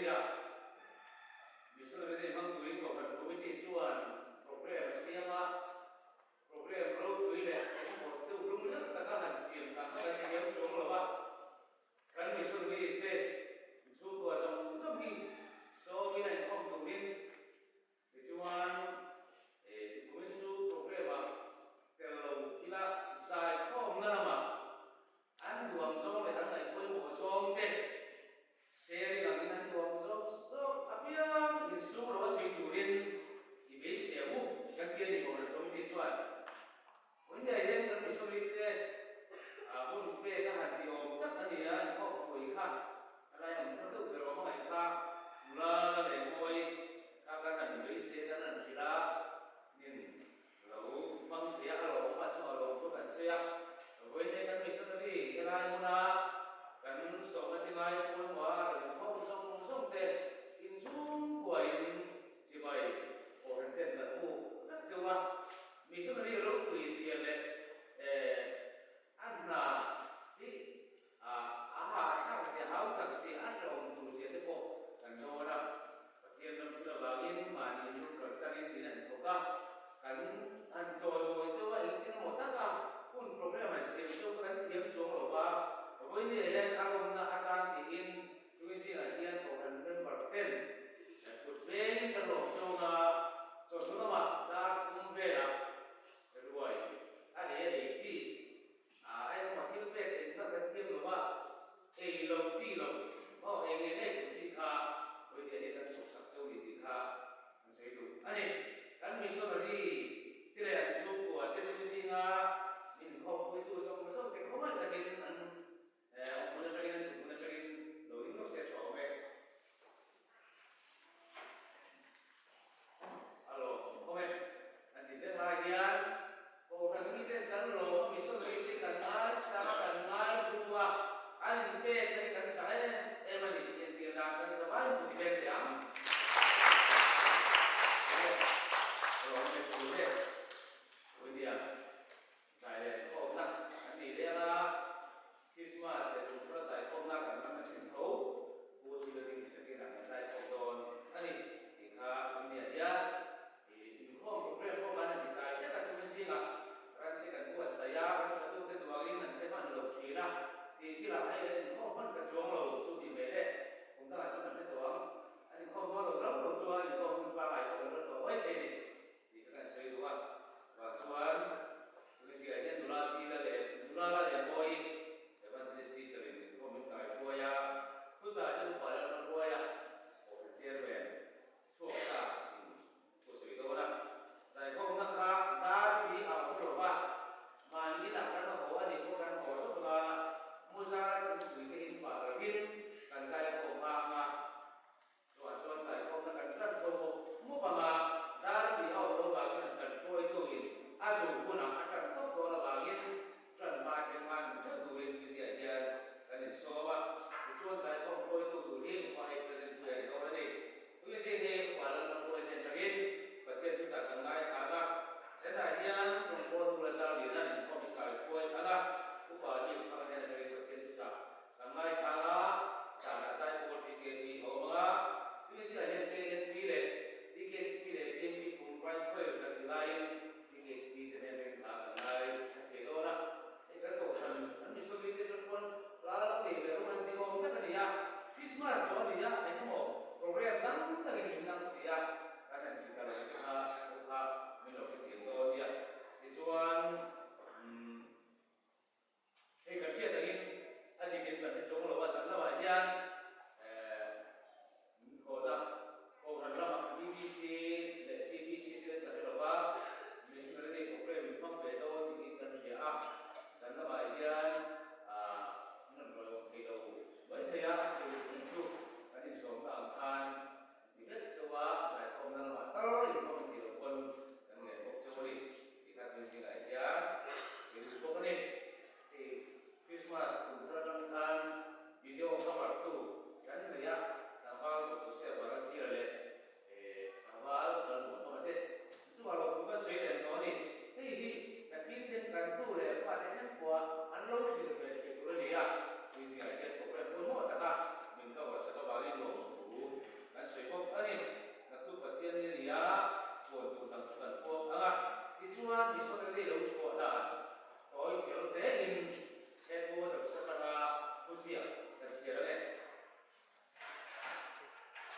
dia misalnya memang tuin kau berkomiti cuan program siapa program pro tuin deh ini waktu belum nak katakan siapa katakan siapa cuma apa kan misalnya itu suku asam sapi so mina kau tuin cuan tuin su program kalau kita sai kau nama an duang song le dang lai koi mo song te seri lang nan duang song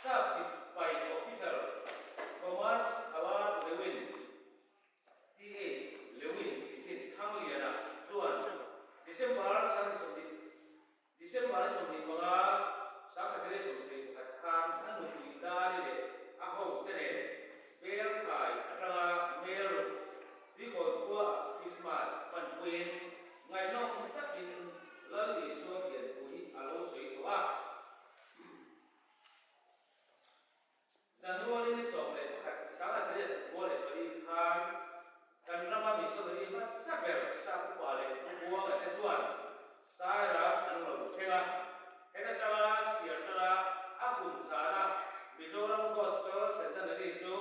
substitute by official Thomas Howard Lewin TH Lewin in Hanglia Chuan December Sumni mga sang kasile sumsi katkan anu suidari de ako tene bel kai atanga meru dikon tua Christmas panpuin ngai no takin lali suat yen pui alo sui tua Januari ni somle kat sang kasile sekolah beri kan kan nama biso beri mas saber sa pale buang kat tuan saya anu kena Ekatala siatala akun sana Mizoram Gospel Center dari itu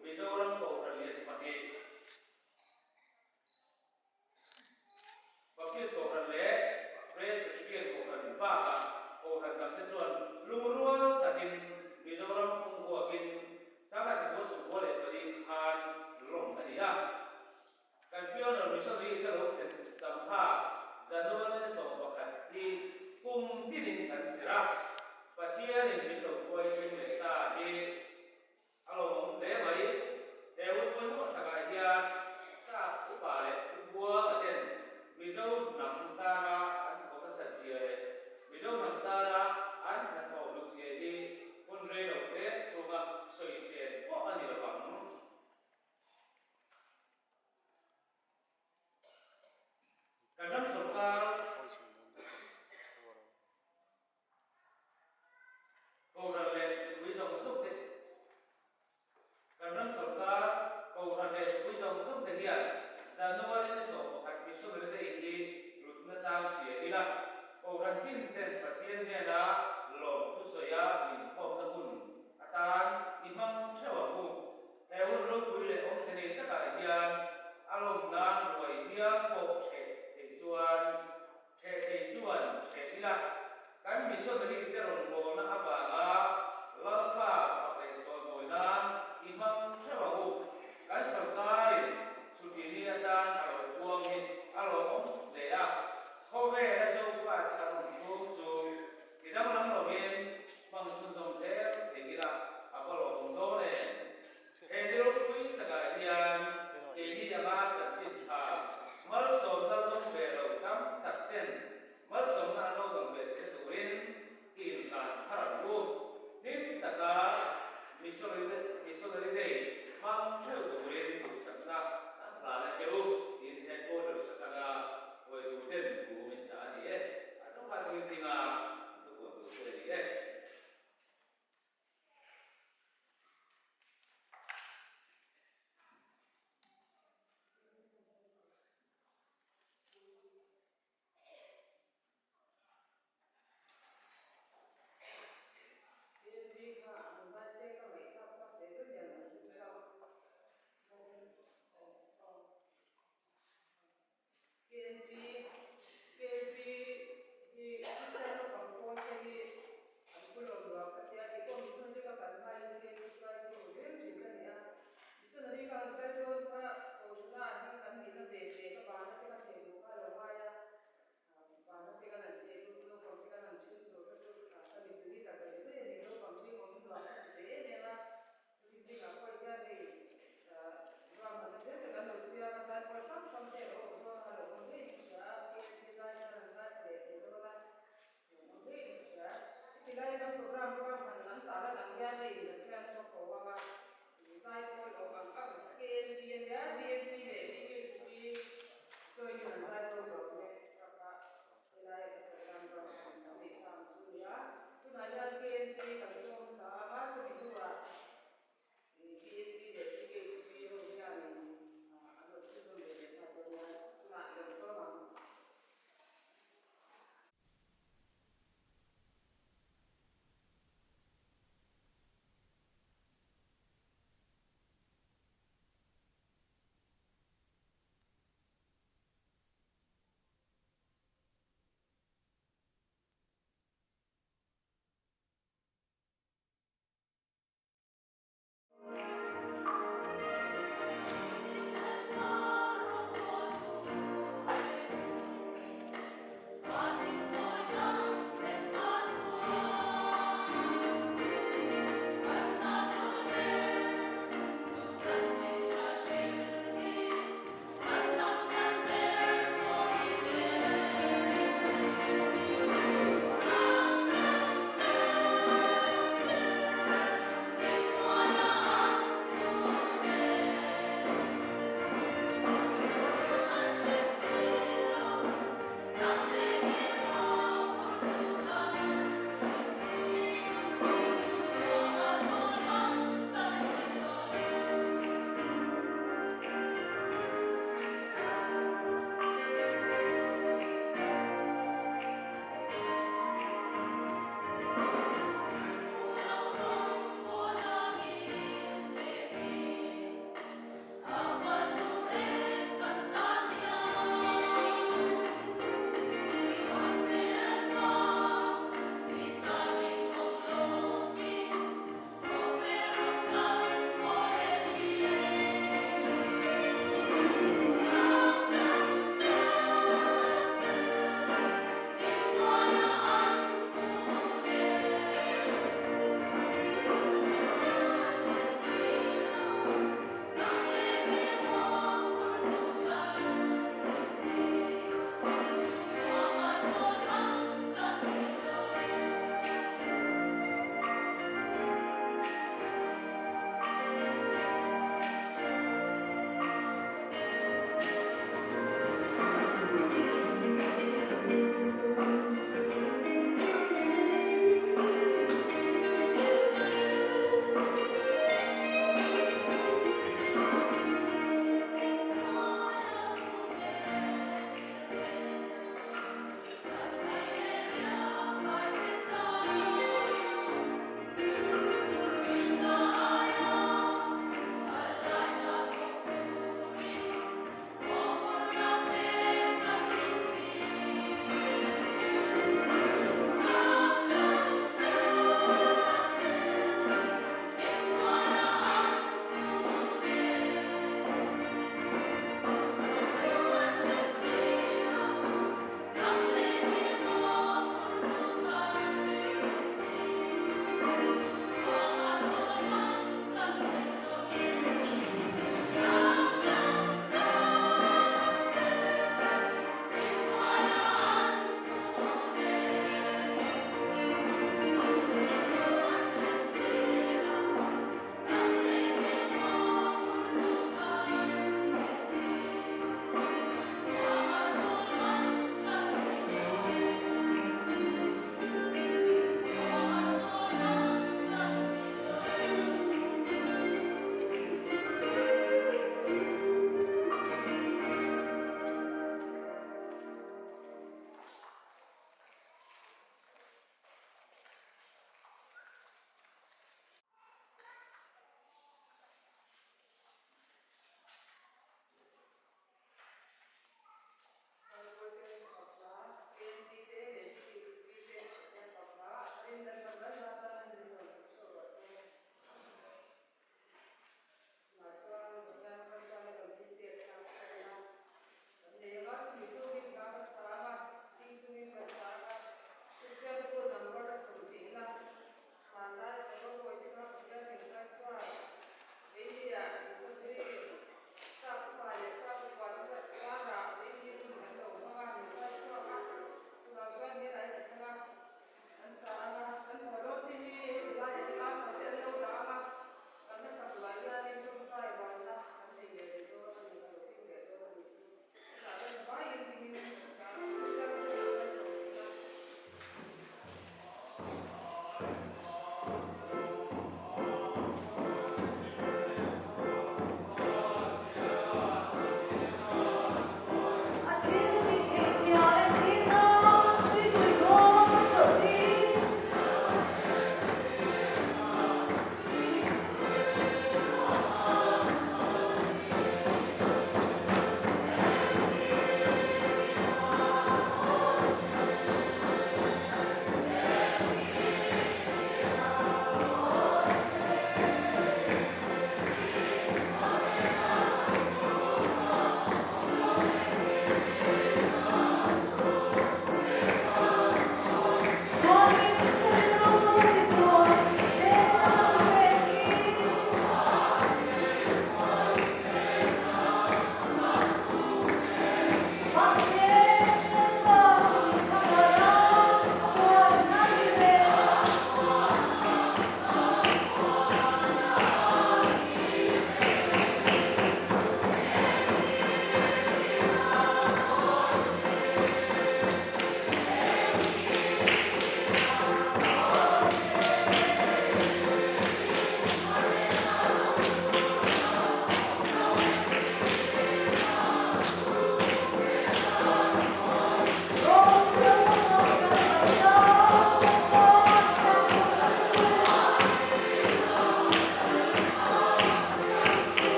Mizoram Koran pagi Baptis Koran le Praise Berikir Koran Baka Koran Gamte Tuan Lumurua Takin Mizoram Kuakin Sangat sebos boleh beri han Long tadi ya Kan pion Misori teruk Tampa Januari Sobakat di Kumpinin kan sirah Patia ni minum kue minum tadi Kalau lewai Lewat pun tak dia Sah upale Buah aden Misau nam tara An kota sasia Misau nam tara An kan kau luk jadi Pun reno te Sunga soisien Kok ani lebang Kadang sokal Koran le quý dòng giúp thế Cần năm sổ ta Koran le quý dòng giúp thế hiện Januari ni sổ hạt bí sổ le thế ý Rút na trang phía đi lạc Koran tin tên và thiên nghe là Lộn tu sổ ya Nhìn phong na hùn Atan imam theo ở hù Theo lúc quý le ông sẽ nên tất cả hiện Alom nan rồi bia bộ Thể chuan Thể đi lạc Kan miso dari kita rombongan apa lapa pakai contoh dan imam sewaku kan selesai sudini ada kalau buangin kalau om dea kau ada coba kalau buang tidak malam romin mangsun somser dikira apa lo untuk ne dia kui tagadian ini jangan tercipta mal soal dong belo kam takten mal soal dong belo Kim kan harap bu, nim taka misolide mang theo turin sakna lala jauh in headquarter sakana woi uten bu mencari atau pagi singa untuk ini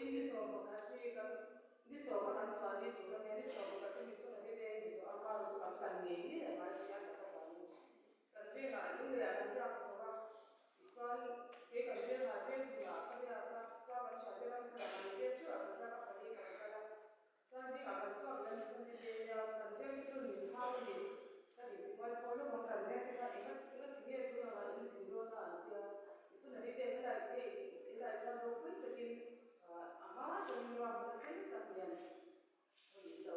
ini soal kasih kan ini soal kan soal itu kan ini soal kasih itu nanti dia itu apa itu akan ini ya masih ada apa ini kan dia nggak itu ya kan dia soal soal dia kan dia ada dia apa dia apa kan siapa kan kan dia itu apa dia apa dia kan kan dia akan soal dan nanti dia kan dia itu nih tahu nih tadi buat kalau makan dia kita ingat dia itu nama ini sendiri kan dia itu nanti dia itu ada pun bikin amma don ruwa ba sai ka biyan wani da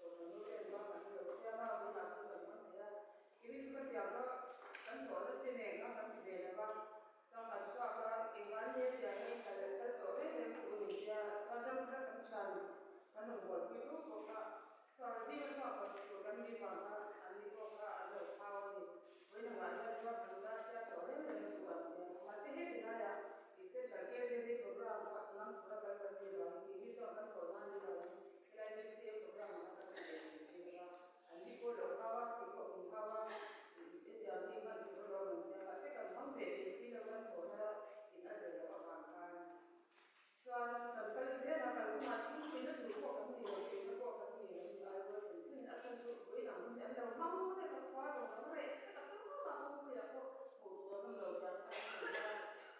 wannan lokacin ba ka da sai ma ba na ku da mun ya ini seperti apa kan soalnya sini kan kan beda ba kan harus apa ingane jadi kalau kalau yang itu ya ada kita kan cari kan buat itu kok soalnya dia apa kan di mana ani kok ada tahu ni wani ma ada ba kan saya kalau yang suka ya masih dia ya इसे चलते से प्रोग्राम का नाम पूरा करते हैं ये तो अपन कोना नहीं रहा है इसे प्रोग्राम का करते हैं अंडी को लोकावा को उठावा ये जाती का जो लोग हैं ऐसे कर हम पे इसी लोगों को ना इतना से लोग काम so कल से ना कल को मालूम है ना जो को हम नहीं को हम नहीं आई वो इन असल जो कोई ना हम अंदर हम ने का पास हो रहा है तो हम को या को वो हम लोग जाते हैं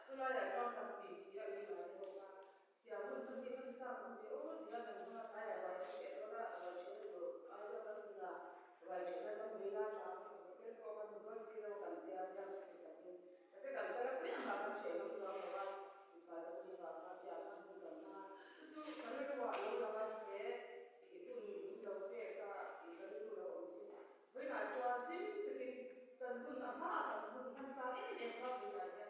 Sula ya kau tapi dia ini ada orang dia pun tu dia kan sama dia oh dia dan semua saya baik dia orang ada itu ada kan sudah baik dia kan bela sama dia kau kan bos dia kan dia ada kita ni tapi kalau kita pun yang makan saya pun orang orang kalau dia makan dia akan bukan itu kalau tu orang orang dia itu kita kita itu orang Với lại cho chính cái cần vun là hóa cần vun tham gia cái này không bị là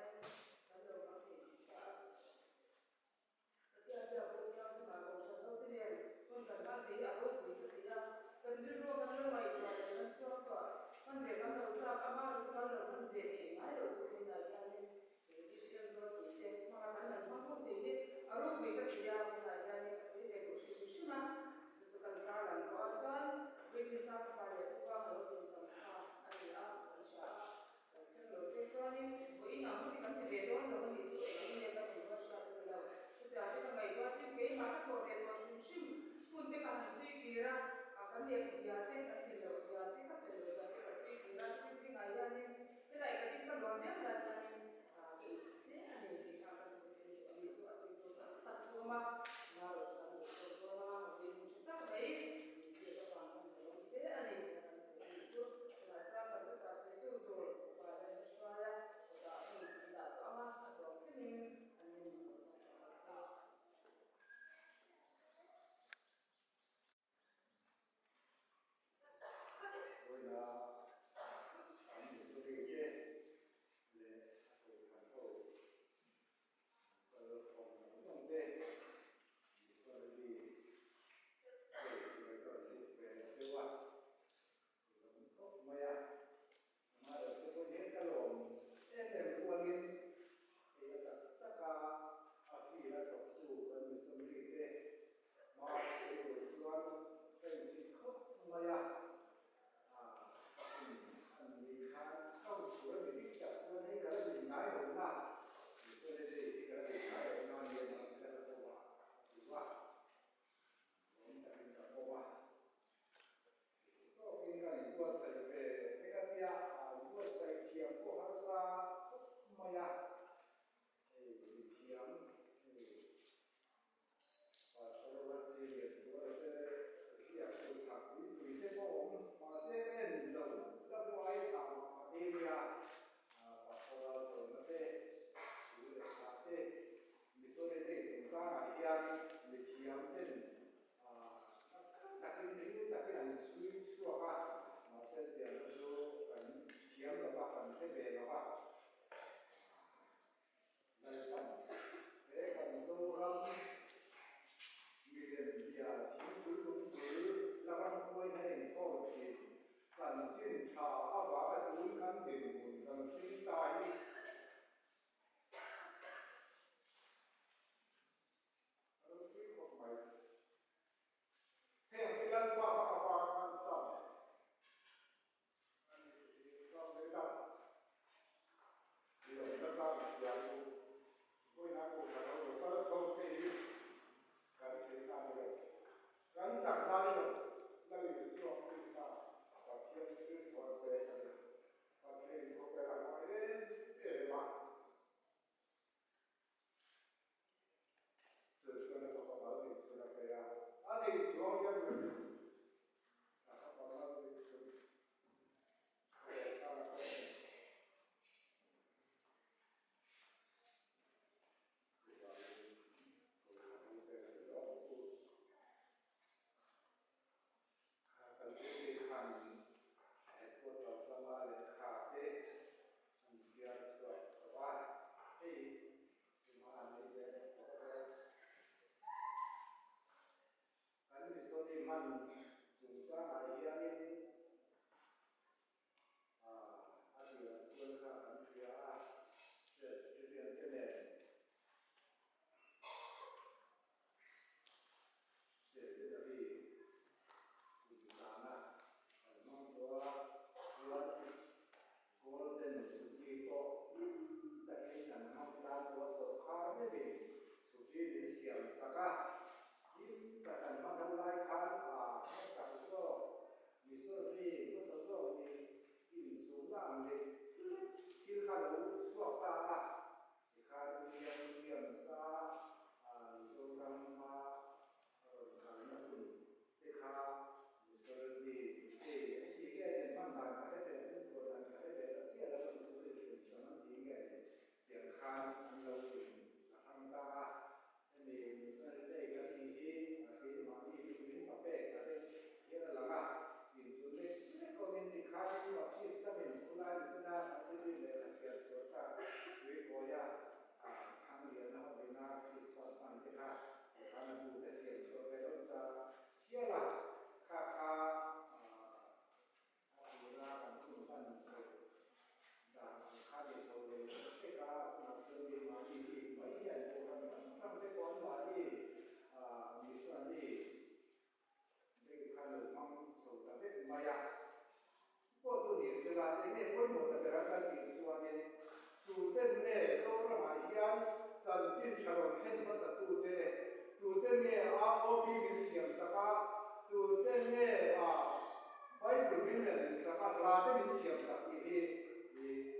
เนี่ยสักลาเป็นเสียงสักที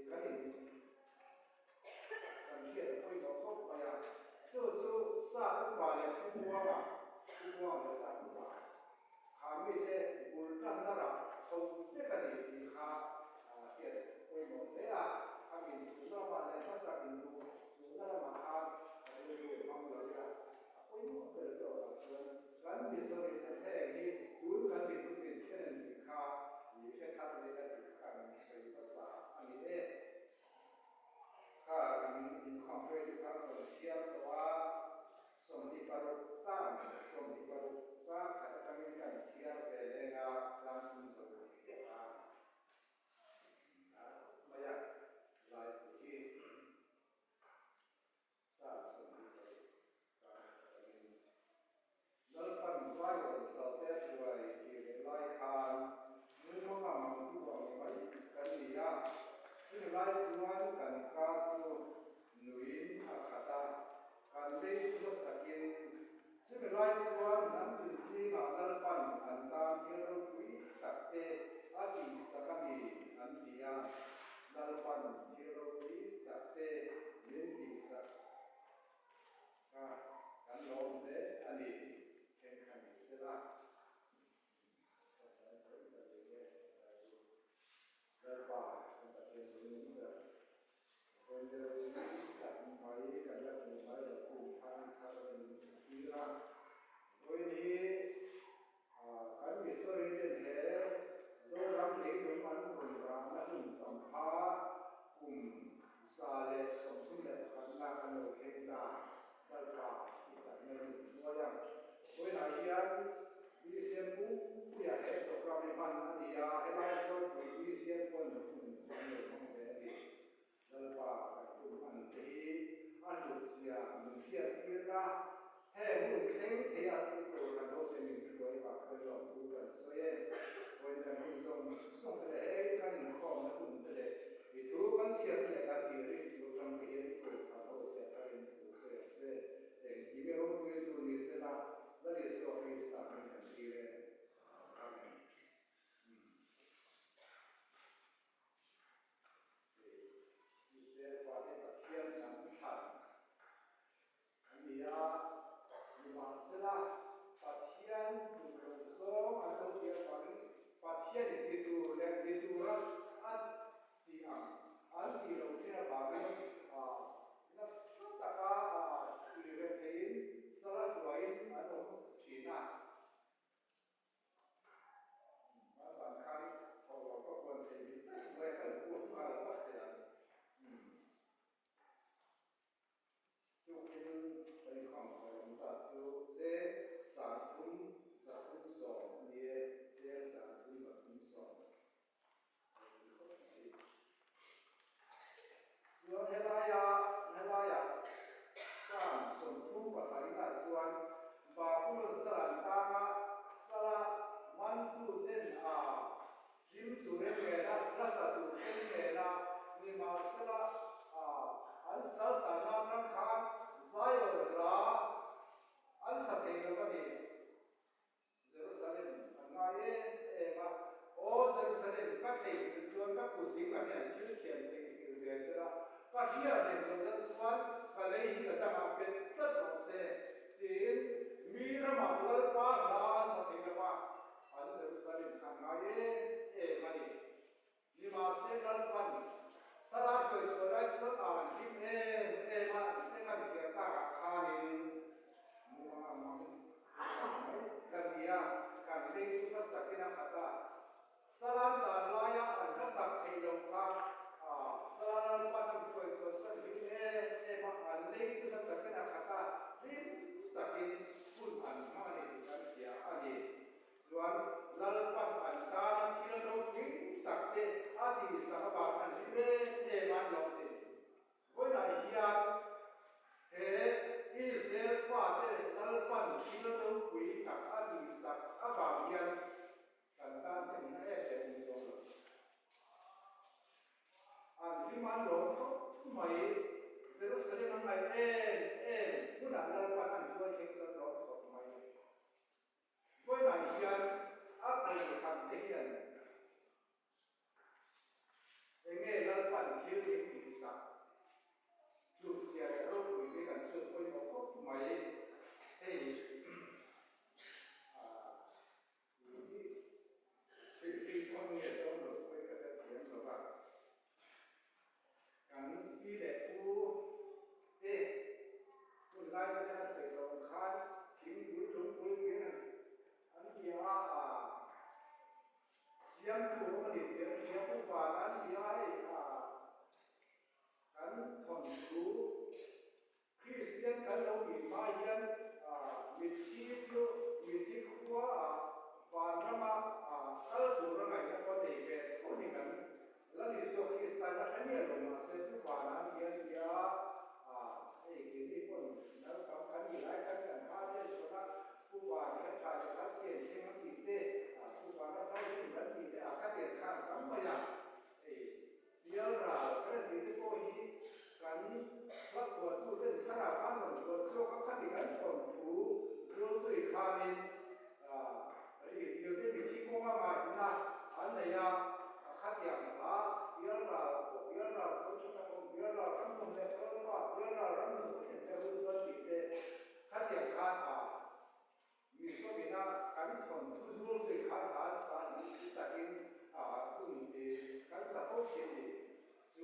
กันนี่กันเขียนคุยกับเขาไปอ่ะสู้ซาอุบาเลยผู้ว่าเลยซาอุบาหาไม่ได้บุญกันนั่นแหละส่งเพื่อกันนี่ข้าเขียนคุยหมดเลยอ่ะข้ามีสุนทรภาเลยภาษาอินโดสุนทรภาอะไรมั่งเลยอ่ะคุยหมดเลยส่วนกันที่ส่วนที่แท้ที่ดูกันที่พูดถึงเช่นข้ามีแค่ข้าเลยได้กันเป็นภาษาอันนี้เองข้ามีความเร็วข้าเป็นเสียงตัวสมที่ปรุษสร้างสมที่ปรุษสร้างขัดกันกันเสียงเป็นเรื่องลำสุนทรเสียงไม่อยากลายที่สร้างสมที่ปรุษนั่นเป็นไว้วันเสาร์ที่ช่วยที่ไล่ขานมือมันมาดูว่าไม่กันนี่ยาซึ่งไล่ชวนกันข้าจูนุยอาคาตากันเลี้ยงสักกินซึ่งไล่ชวนนั้นเป็นสิ่งที่นั่นเป็นอันตรายที่เราคุยตัดเตะอาทิตย์สักนิดอันที่ยานั่นเป็นที่เราคุยตัดเตะเลี้ยงที่สักกันลงเตะอันนี้แข่งขันเสร็จแล้วแล้วป่าเป็นเรื่องนี้คนเดินจับไม้กันแล้วมีไม้แบบกลุ่มทางเป็นที่ละโดยนี้อันมีส่วนที่เป็นเหตุโดยรับเลี้ยงโดยมันคนรักและหุ่นสัมภาระกลุ่มซาเลสมสุนเดขันลากันโลเคนดาดัลกาที่สันนิษฐานว่าโดยนายยันวิเศษผู้ที่เหตุตกรณีพันธ์อันนี้ให้ไล่ต้นวิเศษคนหุ่นคนเดียวของเด็กดัลกาคุณอันที่อันดุษยามุขเทียที่ระให้หุ่นเข่งเทียที่ตัวกันโดยเป็นช่วยบักเป็นหลอกดูกันสวยวันนั้นหุ่นส่งเลยให้กันข้อมาหุ่นเลยที่ตัวกันเสียเลยกันที่เรื่องตัวกันเองตัวกันโดยแต่กันตัวเสียแต่ที่ไม่รู้คือตัวนี้เสียละแล้วเรื่องตัวนี้ต่างกันที่เลย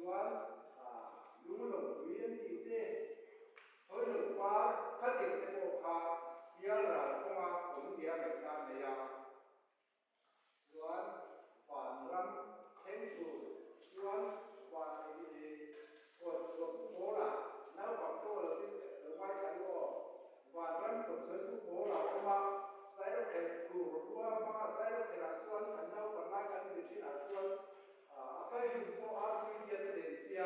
chuan lung lồng quý anh chị tê thôi lục qua phát triển cái bộ khá kia là công an cũng địa việt nam này à chuan phản râm thêm chủ chuan phản thì cột xuống phố là nếu bằng tô là cái quay cái bộ phản râm cột xuống phố là công an sai được cái cù qua mà sai được cái là chuan thành đâu còn lại cái gì chỉ là chuan sai dùng phố art quy định để tia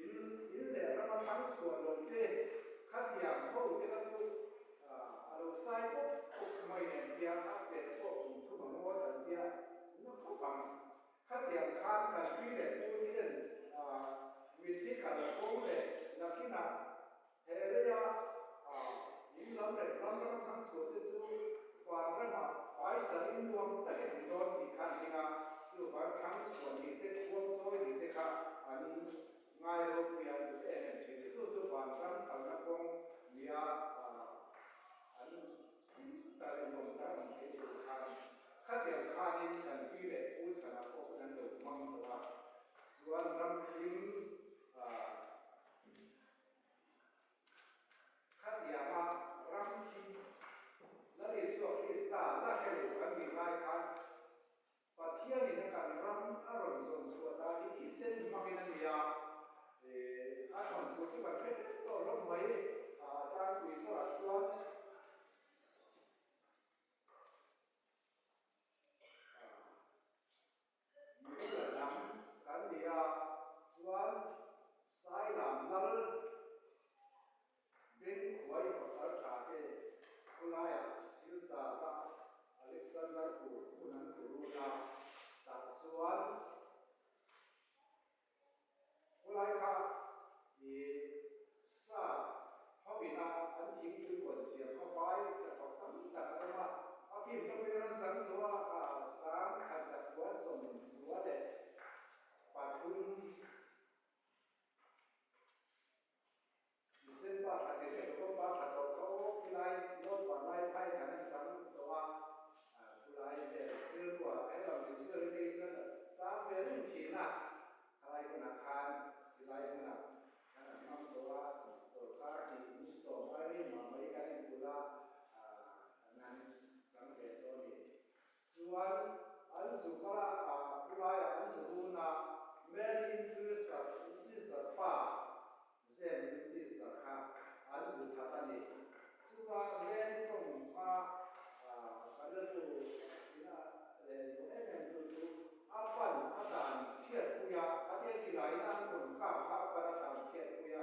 in le rama thang suan lo te khatiam ho te ka chu alo sai ko mai ne tia a pe ko thu ma mo ta tia no ko pang khatiam khan ka pi le ko ni den mi ti ka ko le na kina he le ya in lam le rama thang suan te chu fa rama fai sa in nuam ta ke do ti khan ni ga chu fa thang suan ni te ko so ni te kha ani ngay lúc bây giờ thì số số quan tâm ở các con bia anh tại vùng đó mình thấy được khác biệt khác đi thành phi lệ cũ thành là có cái được mong là soan năm phim khác biệt mà năm phim là lý doที่ตาละแค่อยู่กันมีหลายครั้งปัจจัยนี้ในการรำอารมณ์ส่วนส่วนที่เส้นมาเป็นอะไรakan butuh pakai tolong baik dan bisa asuhan bila dalam kan dia asuhan saya lambat bin kuai pasal kaki kulaya silsa Alexander Kunan Kuruna tak asuhan kulai ka thì sa họ bị na anh chỉ cứ quần xiêm họ bay là họ tắm đặt ra mà họ phim trong cái nó sáng đó sáng khăn giặt quá sầm quá đẹp và thun xin ba thật thì sẽ có ba thật có cái lai nó còn lai thay khả năng sáng đó cái lai để đưa qua cái làm cái sự cái sự sáng về những chuyện là lai của nạc khan cái lai của nạc năm đó tổ ta thì cũng sổ mấy mà mấy cái này cũng là năng sáng về đó thì soan anh sụp ra cái lai anh sụp na made into the pa then into the ha anh sụp thật anh đi soan then trong pa cái đó tu là để tụi em tu apan adan chiết kuya ate silai na kun ka ka para tam chiết kuya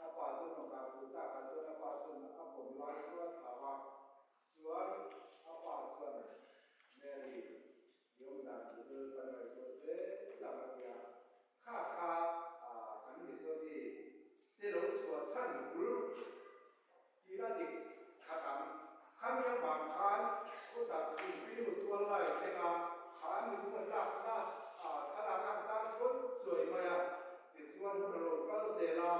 apa chu no ka ku ta ka chu na pa chu na apom lai chu thawa chuan apa chuan mary yom dan tu ka rai chu te la ma ya kha kha kan mi so di te lo suat san ul ki la dik khatam kham ya bang khan ku ta ku pi lu tuan lai te ka khan mi ku la naถ้าเราทำตามชุดสวยมาอ่ะติดชวนคนเราก็เสียละ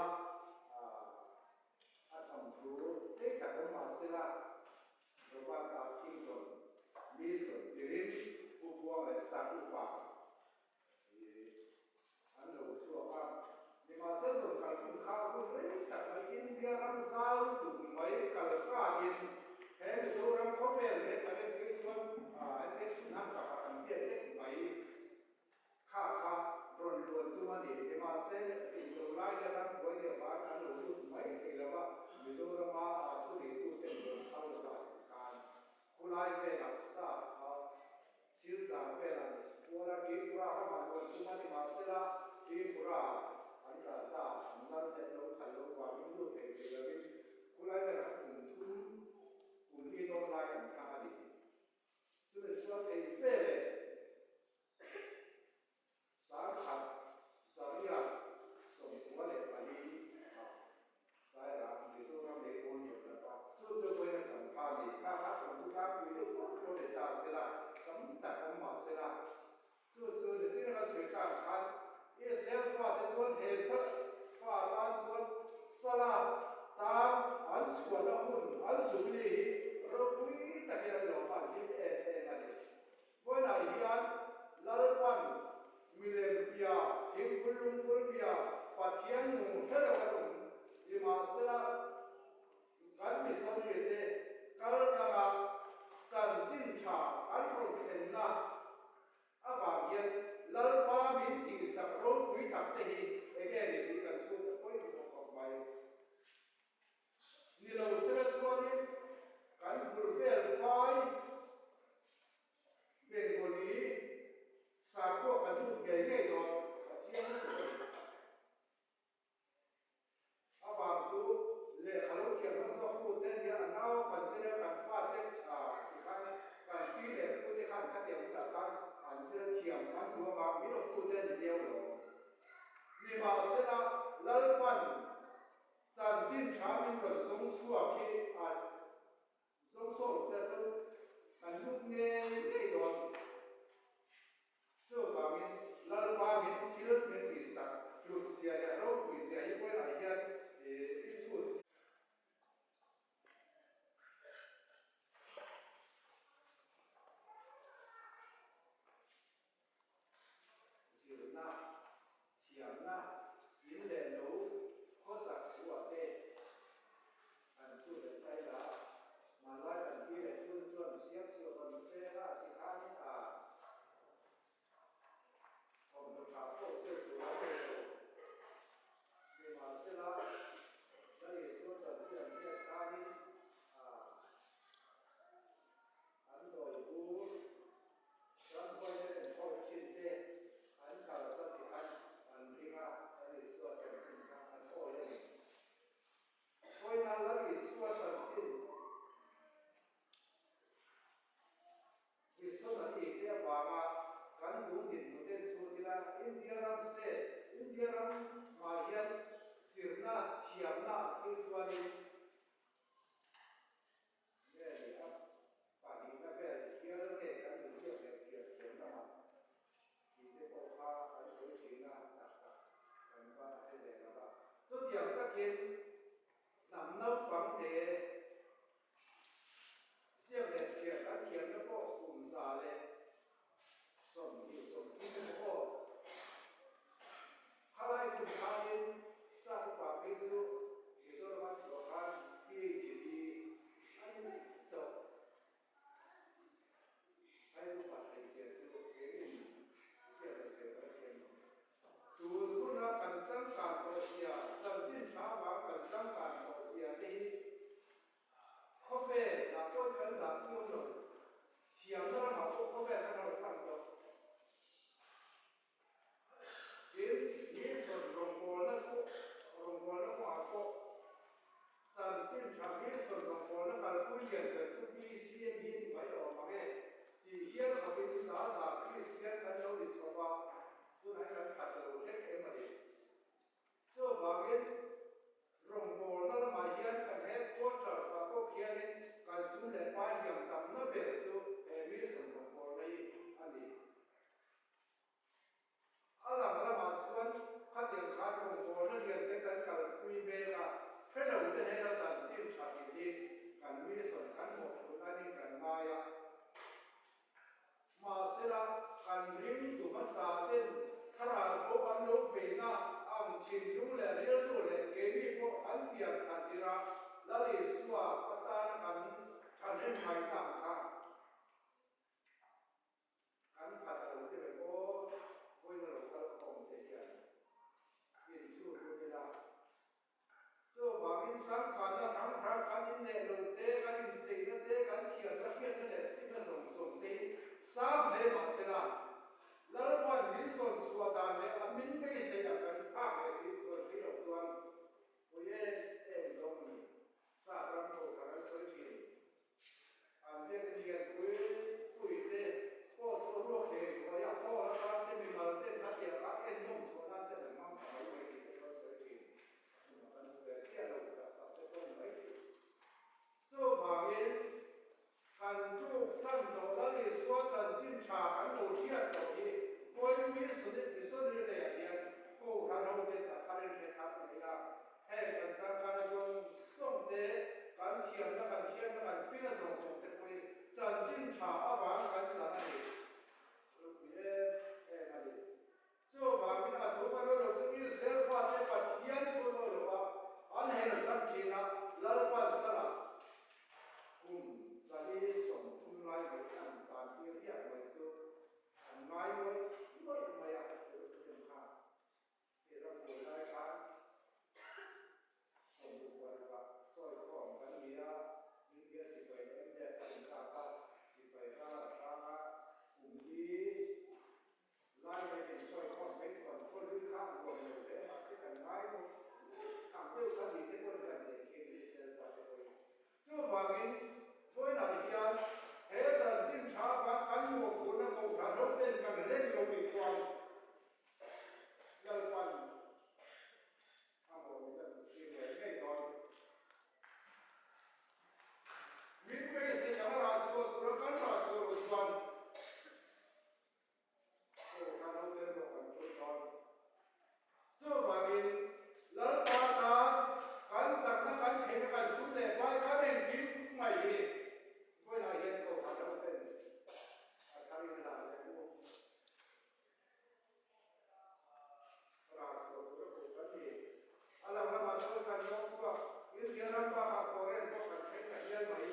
ทำครูเจ๊กับผมมาเสียละเราบ้านเราทิ้งตรงมีส่วนที่ริมผู้พวงเลยสั่งผู้ป่าอันเราชัวร์ว่าในมาเส้นตรงกันคุณข้าวคุณเร่งจากไปกินเบียร์น้ำซาวตุ่มไว้กับข้าวเย็นแค่ไม่สู้รำคบเองเลยแต่เด็กส่วนไอ้เด็กสุนัขกับกันเบียร์เล็กไว้ข้าโดนตัวนี่ที่มาเส้นติดตัวไล่แล้วนะไว้เดี๋ยวบ้านอันหลุดไม่ติดแล้วว่ามีตัวมาตัวนี้ตัวเต็มตัวเอาละการคุณไล่ไปหลักซาชิลจางไปแล้วตัวละกี่กุราเข้ามาตัวที่มาเส้นละกี่กุราอันตราซานั่นจะลงขันลงกว่ามีลูกเองเลยคุณไล่ไปหลักกลุ่มที่โดนไล่กันข้าดีจุดส่วนที่เฟ้สารขัดสารีระสมควรเลยไปสายหลังที่สุดเราไม่ควรอยู่แล้วก็สู้ๆไปในสังขารนี่ถ้าผมทุกท่านมีลูกคนเดียวเสียละต้องตัดผมหมดเสียละสู้ๆในสิ่งที่เราสื่อการขัดเอเซลฟ้าจะชวนเฮสฟ้าตานชวนสลาตามอันชวนละหุ่นอันสุรีเราคุยแต่แค่เราผ่านที่นั่นเองวันไหนยันลาลวันมิเลนเปีย tu nai kan khat lo tek em ani so bangin rong bol na ma hian kan he quarter fa ko khianin kan su le pa yam tam na be chu mi som rong bol nei ani alam lama chuan khatiang khat rong bol na lian te kan kal pui be la fello te he la san chin tha ki kan mi som kan mo kun ani kan maya mà sẽ là cần riêng chủ mất xa tên thà là bộ ăn lô về na ăn thịt đúng là riêng số là cái gì bộ ăn tiệm ăn đi ra là để xóa bắt ta cần nên phải làm cả cần phải là một cái bộ với nó là cái không thể hiện hiện sự của cái là cho bằng in sáng cần là thằng thằng cần in nè lồng tế cần in xây nó tế cần thiền nó thiền nó để phim nó sống sống tế sáng để mà sẽ là lỡ quan đến son xua đàn để làm minh bây giờ là cần phá cái gì rồi sẽ được xuân với em đông sa ram cổ cả cái sợi chỉ anh em cái gì cuối cuối thế có số lượng thì có ya có là cái mình mà tên nó tiền các em nông số nó tên là nông phải cái gì cái sợi chỉ mà anh về chia đầu cả cái con mấy số vàng yên kan tu san do la li so san jin cha kan do tian do ki poi mi su de mi so de de ya ko kan ho de ta kan de ta ni la he kan sa kan so song de kan thian na kan fi na so so de poi san jin cha a ba kan sa na ni na ni so ba mi a to ba lo so mi se fa de pa tian so lo ba an he na san chi na la pa sa la Jadi som lai với anh ta kia biết vậy số anh mai với mày à được sự kiểm tra thì ra buổi lai khán som buổi qua và soi con cái gì á những cái gì vậy em đẹp kiểm tra ta thì phải ra cùng đi lai với mình soi con mấy còn con đứa khác còn nhiều thế mà sẽ cần mai một cảm tiêu cái gì thế con cần để kiếm đi xem ra cho tôi chứ mà mình với lại hiện thế giờ chính xác và cán bộ của nó cũng đã đốt lên cần lên nhiều bị quan nhân quan tham hộ dân thì để ngay rồi mình bây giờ sẽ làm ra số nó cán ra số rồi quan ô cán hộ dân nó còn tốt hơn chứ mà mình lỡ qua ta cán giặc nó cán thế nó cán xuống để quay cán lên kiếm mày đi với lại hiện cầu hoạt động tên thằng đi làm cái cũng là số của cái gì anh làm mà số cần nó qua những cái năm qua học rồi em có cần thấy cái gì mấy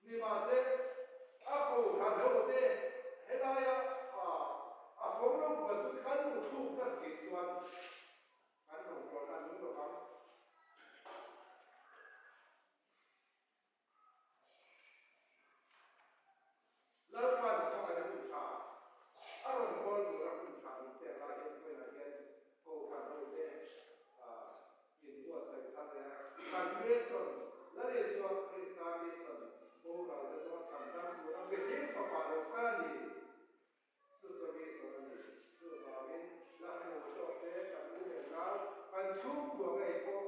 nhưng mà sẽ ác cầu hoạt động tên hiện nay phong long của tôi cán bộ thu các sĩ quan cán bộ còn là những đồ không lỡ quan không phải làคุณชาอารมณ์คนหรือคุณชาแต่ละเห็นด้วยนะเห็นโกกันโดยเด่ยินตัวใส่ท่านเลยการเมสันและเรื่องส่วนคริสต์เมสันโบราณจะต้องสัมพันธ์กับเรื่องฝากเราแค่นี้สุดท้ายเมสันนี่สุดท้ายและให้เราชอบเรื่องการรู้เรื่องราวการชูตัวไอ้พวก